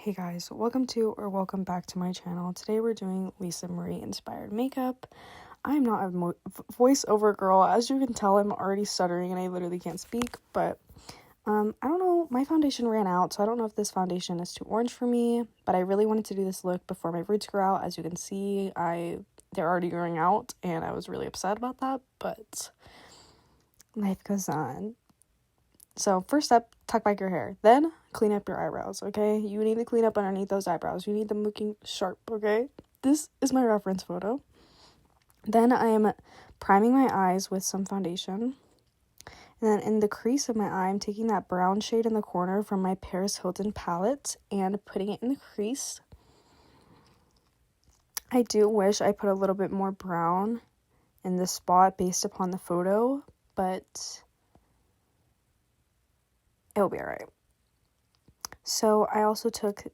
Hey guys, welcome back to my channel. Today we're doing Lisa Marie inspired makeup. I'm not a voiceover girl. As you can tell, I'm already stuttering and I literally can't speak, but I don't know, my foundation ran out, so I don't know if this foundation is too orange for me, but I really wanted to do this look before my roots grow out. As you can see, they're already growing out and I was really upset about that, but life goes on. So first step, tuck back your hair. Then clean up your eyebrows, okay? You need to clean up underneath those eyebrows. You need them looking sharp, okay? This is my reference photo. Then I am priming my eyes with some foundation. And then in the crease of my eye, I'm taking that brown shade in the corner from my Paris Hilton palette and putting it in the crease. I do wish I put a little bit more brown in this spot based upon the photo, but it'll be alright. So I also took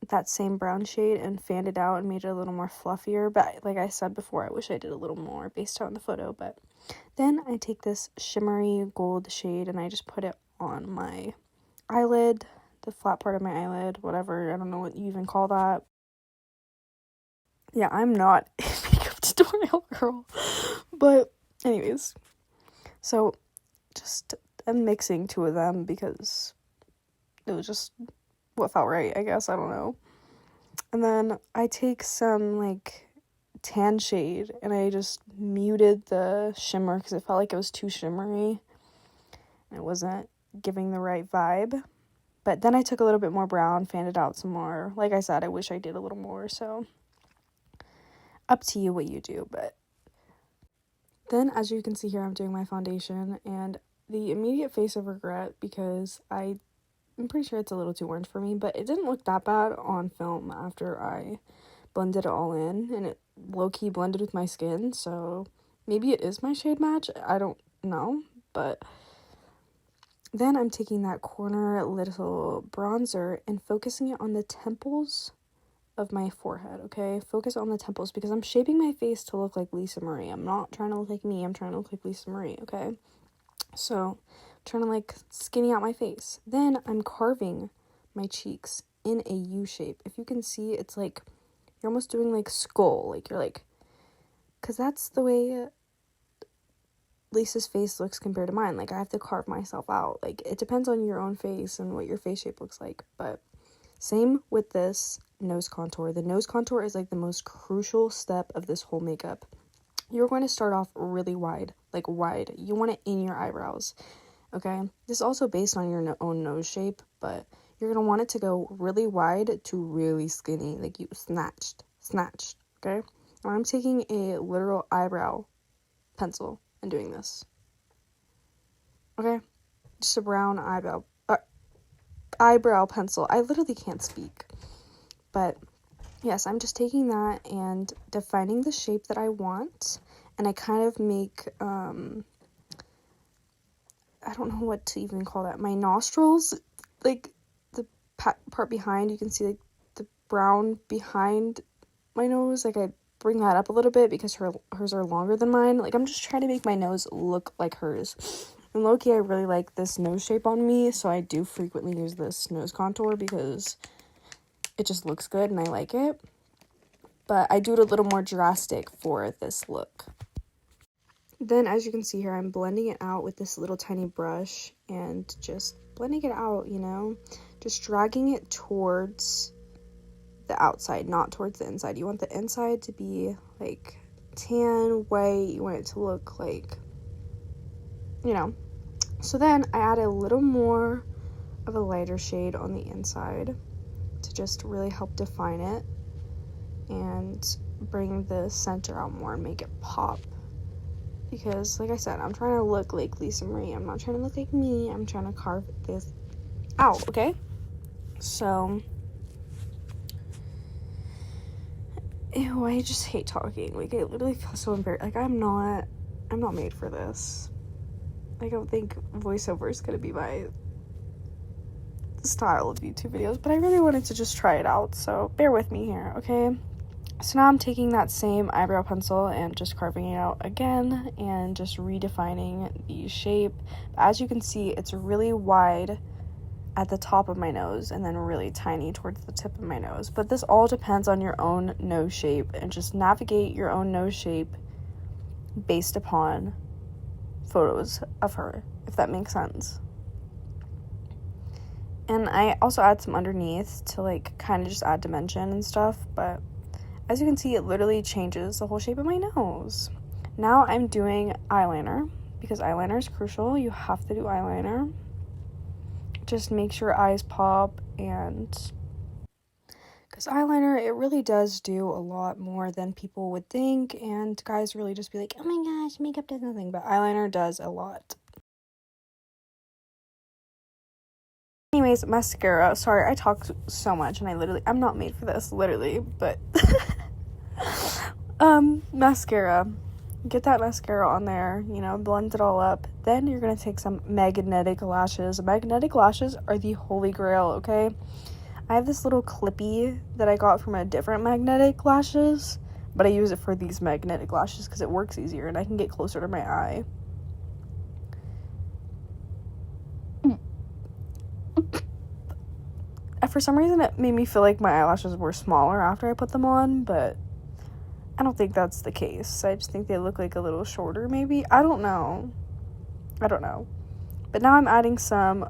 that same brown shade and fanned it out and made it a little more fluffier, but like I said before, I wish I did a little more based on the photo. But then I take this shimmery gold shade and I just put it on my eyelid, the flat part of my eyelid, whatever, I don't know what you even call that. Yeah, I'm not a makeup tutorial girl, but anyways, so just I'm mixing two of them because it was just what felt right, I guess, I don't know. And then I take some like tan shade and I just muted the shimmer because it felt like it was too shimmery and it wasn't giving the right vibe. But then I took a little bit more brown, fanned it out some more. Like I said, I wish I did a little more, so up to you what you do. But then, as you can see here, I'm doing my foundation and the immediate face of regret because I'm pretty sure it's a little too orange for me, but it didn't look that bad on film after I blended it all in, and it low-key blended with my skin, so maybe it is my shade match, I don't know. But then I'm taking that corner little bronzer and focusing it on the temples of my forehead, okay? Focus on the temples because I'm shaping my face to look like Lisa Marie. I'm not trying to look like me, I'm trying to look like Lisa Marie, okay? So trying to like skinny out my face. Then I'm carving my cheeks in a U shape. If you can see, it's like you're almost doing like skull, like you're like, because that's the way Lisa's face looks compared to mine. Like I have to carve myself out. Like it depends on your own face and what your face shape looks like. But same with this nose contour. The nose contour is like the most crucial step of this whole makeup. You're going to start off really wide, like wide. You want it in your eyebrows, okay? This is also based on your own nose shape, but you're going to want it to go really wide to really skinny, like you snatched, okay? Now I'm taking a literal eyebrow pencil and doing this, okay? Just a brown eyebrow pencil. I literally can't speak, but yes, I'm just taking that and defining the shape that I want, and I kind of make, I don't know what to even call that, my nostrils, like the part behind, you can see like the brown behind my nose, like I bring that up a little bit because hers are longer than mine. Like I'm just trying to make my nose look like hers. And low-key, I really like this nose shape on me, so I do frequently use this nose contour because it just looks good and I like it. But I do it a little more drastic for this look. Then, as you can see here, I'm blending it out with this little tiny brush and just blending it out, you know? Just dragging it towards the outside, not towards the inside. You want the inside to be, like, tan, white. You want it to look like, you know. So then, I add a little more of a lighter shade on the inside to just really help define it and bring the center out more and make it pop. Because, like I said, I'm trying to look like Lisa Marie. I'm not trying to look like me. I'm trying to carve this out, okay? So, ew, I just hate talking. Like, I literally feel so embarrassed. Like, I'm not made for this. I don't think voiceover is gonna be my style of YouTube videos, but I really wanted to just try it out, so bear with me here, okay? So now I'm taking that same eyebrow pencil and just carving it out again and just redefining the shape. As you can see, it's really wide at the top of my nose and then really tiny towards the tip of my nose. But this all depends on your own nose shape, and just navigate your own nose shape based upon photos of her, if that makes sense. And I also add some underneath to like kind of just add dimension and stuff, but as you can see, it literally changes the whole shape of my nose. Now I'm doing eyeliner, because eyeliner is crucial. You have to do eyeliner. Just makes your eyes pop, and because eyeliner, it really does do a lot more than people would think, and guys really just be like, oh my gosh, makeup does nothing, but eyeliner does a lot. Anyways, mascara. Sorry, I talk so much, and I'm not made for this, literally, but mascara. Get that mascara on there, blend it all up. Then you're gonna take some magnetic lashes. Magnetic lashes are the holy grail, okay? I have this little clippy that I got from a different magnetic lashes, but I use it for these magnetic lashes because it works easier and I can get closer to my eye. For some reason, it made me feel like my eyelashes were smaller after I put them on, but I don't think that's the case. I just think they look like a little shorter, maybe. I don't know. But now I'm adding some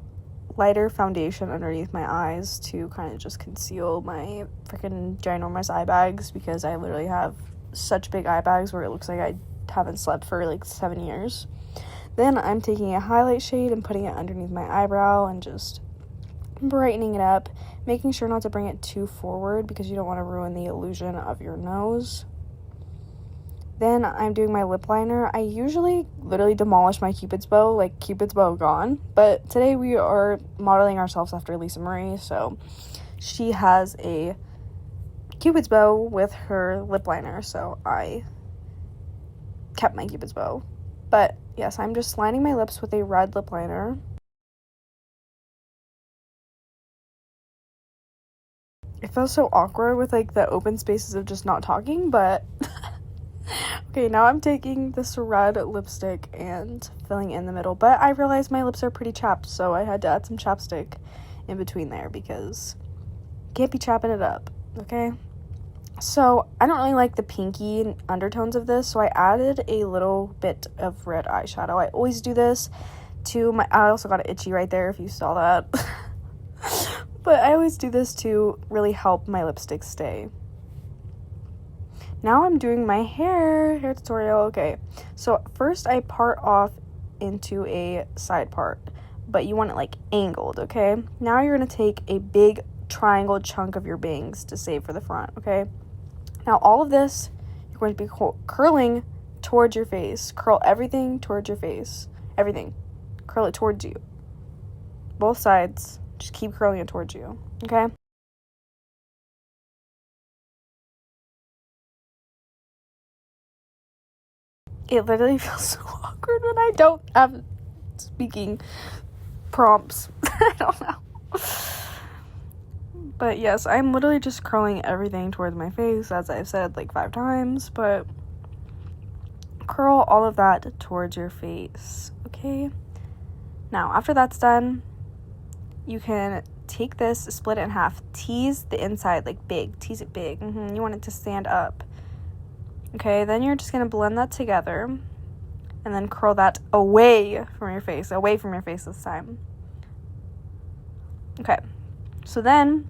lighter foundation underneath my eyes to kind of just conceal my freaking ginormous eye bags, because I literally have such big eye bags where it looks like I haven't slept for like 7 years. Then I'm taking a highlight shade and putting it underneath my eyebrow and just brightening it up, making sure not to bring it too forward because you don't want to ruin the illusion of your nose. Then I'm doing my lip liner. I usually literally demolish my Cupid's bow, like Cupid's bow gone. But today we are modeling ourselves after Lisa Marie, so she has a Cupid's bow with her lip liner, so I kept my Cupid's bow. But yes, I'm just lining my lips with a red lip liner. It feels so awkward with like the open spaces of just not talking, but okay, now I'm taking this red lipstick and filling in the middle, but I realized my lips are pretty chapped, so I had to add some chapstick in between there because you can't be chapping it up, okay? So I don't really like the pinky undertones of this, so I added a little bit of red eyeshadow. I always do this to my, I also got an itchy right there if you saw that. But I always do this to really help my lipstick stay. Now I'm doing my hair tutorial. Okay, so first I part off into a side part, but you want it like angled, okay? Now you're gonna take a big triangle chunk of your bangs to save for the front, okay? Now all of this, you're going to be curling towards your face. Curl everything towards your face. Everything. Curl it towards you. Both sides. Just keep curling it towards you, okay? It literally feels so awkward when I don't have speaking prompts. I don't know. But yes, I'm literally just curling everything towards my face, as I've said like 5 times, but curl all of that towards your face, okay? Now, after that's done, you can take this, split it in half, tease the inside like big, tease it big. You want it to stand up. Okay, then you're just going to blend that together and then curl that away from your face this time. Okay, so then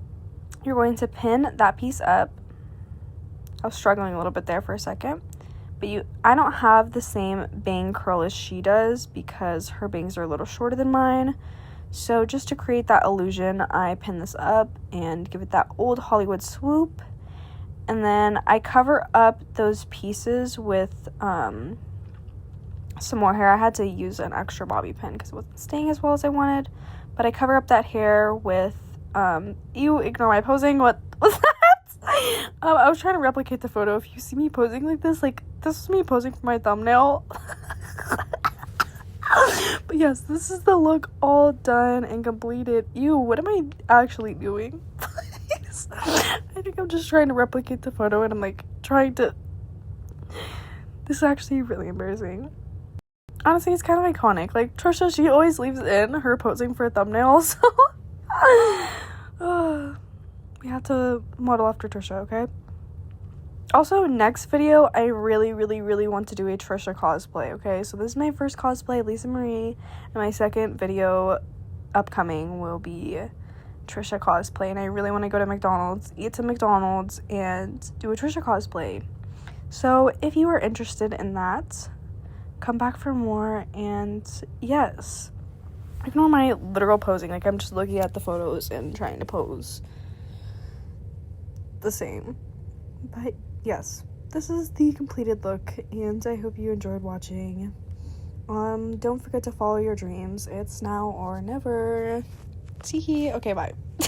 you're going to pin that piece up. I was struggling a little bit there for a second, but I don't have the same bang curl as she does because her bangs are a little shorter than mine. So just to create that illusion, I pin this up and give it that old Hollywood swoop. And then I cover up those pieces with some more hair. I had to use an extra bobby pin because it wasn't staying as well as I wanted. But I cover up that hair with, ignore my posing. What was that? I was trying to replicate the photo. If you see me posing like this is me posing for my thumbnail. But yes, this is the look all done and completed. Ew, what am I actually doing? I think I'm just trying to replicate the photo and I'm like trying to... This is actually really embarrassing. Honestly, it's kind of iconic. Like, Trisha, she always leaves in her posing for thumbnails. We have to model after Trisha, okay? Also, next video, I really, really, really want to do a Trisha cosplay, okay? So this is my first cosplay, Lisa Marie, and my second video upcoming will be Trisha cosplay, and I really want to go to McDonald's, eat some McDonald's, and do a Trisha cosplay. So if you are interested in that, come back for more, and yes, ignore my literal posing, like I'm just looking at the photos and trying to pose the same. But yes, this is the completed look, and I hope you enjoyed watching. Don't forget to follow your dreams. It's now or never. See. Okay, bye.